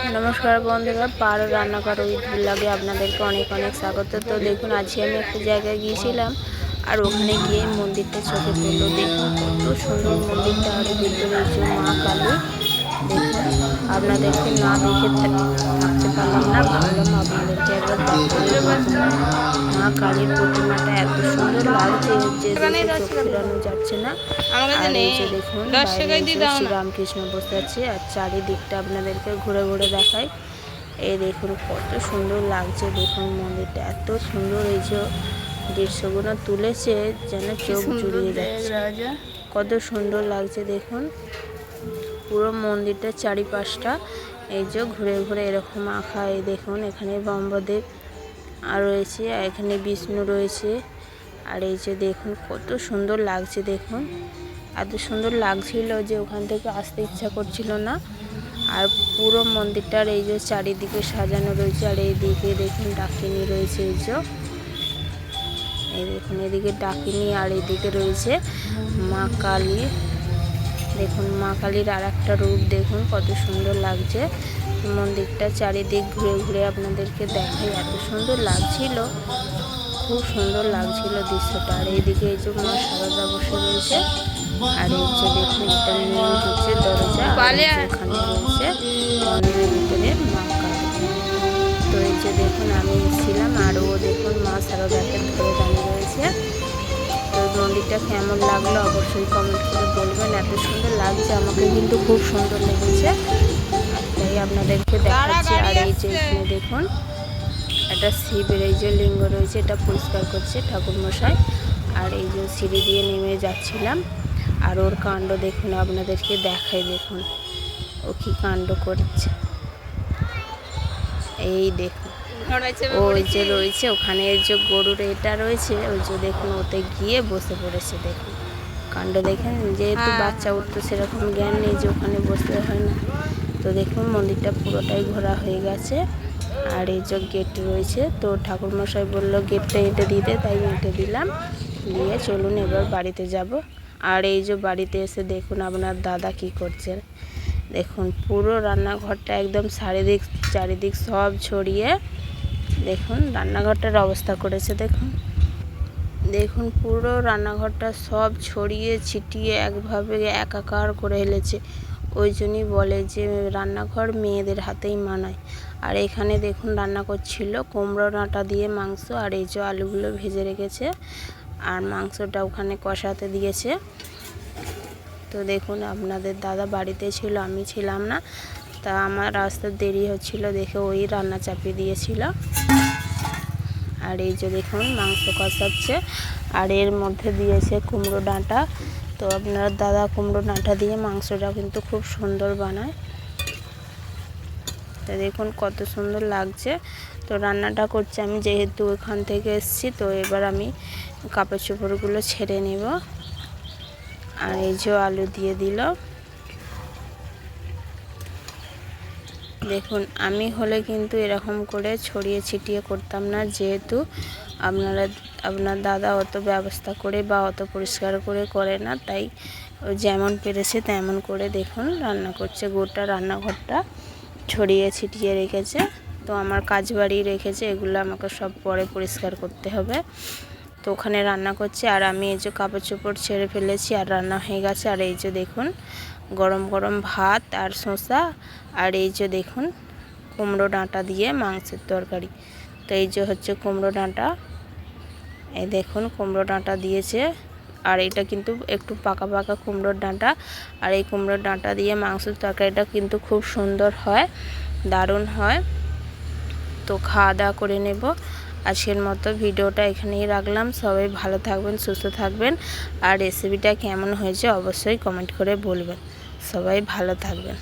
नमस्कार बंधुरा पारो रान्नाघर ब्लगे आपनादेरके अनेक अनेक स्वागत। तो देखुन आज আমি একটা জায়গায় গিয়েছিলাম আর ওখানে গিয়ে মন্দিরটা চোখে পড়লো। দেখুন কত সুন্দর মন্দিরটা, আর ভিতরে যে মা কালী, দেখুন আপনাদেরকে না দেখে থাকতে পারলাম না, ভাবলাম আপনাদেরকে একবার দেখাই। মা কালীর প্রতিমাটা এত সুন্দর লাগছে যে দেখে চোখ ফেরানো যাচ্ছে না। আর এই যে দেখুন শ্রীরামকৃষ্ণ বসে আছে, আর চারিদিকটা আপনাদেরকে ঘুরে ঘুরে দেখাই। এই দেখুন কত সুন্দর লাগছে, দেখুন মন্দিরটা এত সুন্দর, এই যে দৃশ্যগুলো তুলেছে যেন চোখ জুড়িয়ে যাচ্ছে, কত সুন্দর লাগছে। দেখুন পুরো মন্দিরটা চারিপাশটা এই যে ঘুরে ঘুরে এরকম আঁকা। এই দেখুন এখানে ব্রহ্মদেব আর রয়েছে, আর এখানে বিষ্ণু রয়েছে। আর এই যে দেখুন কত সুন্দর লাগছে, দেখুন এত সুন্দর লাগছিল যে ওখান থেকে আসতে ইচ্ছা করছিল না। আর পুরো মন্দিরটার এই যে চারিদিকে সাজানো রয়েছে, আর এইদিকে দেখুন ডাকিনী রয়েছে, এই দেখুন এদিকে ডাকিনী, আর এইদিকে রয়েছে মা কালী। দেখুন মা কালীর আর একটা রূপ, দেখুন কত সুন্দর লাগছে। মন্দিরটা চারিদিক ঘুরে ঘুরে আপনাদেরকে দেখাই, এত সুন্দর লাগছিল, খুব সুন্দর লাগছিল দৃশ্যটা। আর এইদিকে এই যে মা সারদা বসে রয়েছে, আর এই যে দেখুন এটা মেন হচ্ছে দরজা, ওখানে রয়েছে মন্দিরের ভিতরে মা কালী। তো এই যে দেখুন আমি এসেছিলাম, আর ও দেখুন মা সারদাকে ধরে দাঁড়িয়ে রয়েছে। তো মন্দিরটা কেমন লাগলো অবশ্যই কমেন্ট করে বলবেন, এত সুন্দর লাগছে, আমাকে কিন্তু খুব সুন্দর লেগেছে, তাই আপনাদেরকে দেখাচ্ছি। আর এই যে এখানে দেখুন একটা শিবের এই যে লিঙ্গ রয়েছে, এটা পরিষ্কার করছে ঠাকুরমশাই। আর এই যে সিঁড়ি দিয়ে নেমে যাচ্ছিলাম, আর ওর কাণ্ড দেখুন আপনাদেরকে দেখাই, দেখুন ও কি কাণ্ড করছে। এই দেখুন ওই যে রয়েছে ওখানে যে গরুর এটা রয়েছে, ওই যে দেখুন ওতে গিয়ে বসে পড়েছে, দেখুন কাণ্ড দেখেন। যেহেতু বাচ্চা উঠতো সেরকম জ্ঞান নেই যে ওখানে বসতে হয় না। তো দেখুন মন্দিরটা পুরোটাই ঘোরা হয়ে গেছে, আর এই যে গেট রয়েছে। তো ঠাকুরমশাই বললো গেটটা এঁটে দিতে, তাই এঁটে দিলাম, দিয়ে চলুন এবার বাড়িতে যাব। আর এই যে বাড়িতে এসে দেখুন আপনার দাদা কি করছেন, দেখুন পুরো রান্নাঘরটা একদম চারিদিক সব ছড়িয়ে দেখুন রান্নাঘরটার অবস্থা করেছে। দেখুন পুরো রান্নাঘরটা সব ছড়িয়ে ছিটিয়ে একভাবে একাকার করে ফেলেছে। ওই জন্যই বলে যে রান্নাঘর মেয়েদের হাতেই মানায়। আর এখানে দেখুন রান্না করছিল কুমড়ো ডাঁটা দিয়ে মাংস, আর এই যে আলুগুলো ভেজে রেখেছে, আর মাংসটা ওখানে কষাতে দিয়েছে। তো দেখুন আপনাদের দাদা বাড়িতে ছিল, আমি ছিলাম না, তা আমার আসতে দেরি হচ্ছিল দেখে ওই রান্না চাপিয়ে দিয়েছিল। আর এই যে দেখুন মাংস কষাচ্ছে, আর এর মধ্যে দিয়েছে কুমড়ো ডাঁটা। তো আপনার দাদা কুমড়ো ডাঁটা দিয়ে মাংসটা কিন্তু খুব সুন্দর বানায়। তো দেখুন কত সুন্দর লাগছে। তো রান্নাটা করছে আমি, যেহেতু ওখান থেকে এসেছি, তো এবার আমি কাপড় চোপড়গুলো ছেড়ে নেব। আর এই যে আলু দিয়ে দিল। দেখুন আমি হলে কিন্তু এরকম করে ছড়িয়ে ছিটিয়ে করতাম না, যেহেতু আপনার দাদা অত ব্যবস্থা করে বা অত পরিষ্কার করে না, তাই যেমন পেরেছে তেমন করে দেখুন রান্না করছে। গোটা রান্নাঘরটা ছড়িয়ে ছিটিয়ে রেখেছে। তো আমার কাজ বাড়ি রেখেছে, এগুলো আমাকে সব পরে পরিষ্কার করতে হবে। তো ওখানে রান্না করছে, আর আমি এই যে কাপড় চোপড় ছেড়ে ফেলেছি, আর রান্না হয়ে গেছে। আর এই যে দেখুন গরম গরম ভাত আর শসা, আর এই যে দেখুন কুমড়ো ডাঁটা দিয়ে মাংসের তরকারি। তো এই যে হচ্ছে কুমড়ো ডাঁটা, এই দেখুন কুমড়ো ডাঁটা দিয়েছে, আর এটা কিন্তু একটু পাকা পাকা কুমড়োর ডাঁটা। আর এই কুমড়োর ডাঁটা দিয়ে মাংসের তরকারিটা কিন্তু খুব সুন্দর হয়, দারুণ হয়। তো খাওয়া দাওয়া করে নেব। আজকের মতো ভিডিওটা এখানেই রাখলাম। সবাই ভালো থাকবেন, সুস্থ থাকবেন, আর রেসিপিটা কেমন হয়েছে অবশ্যই কমেন্ট করে বলবেন। সবাই ভালো থাকবেন।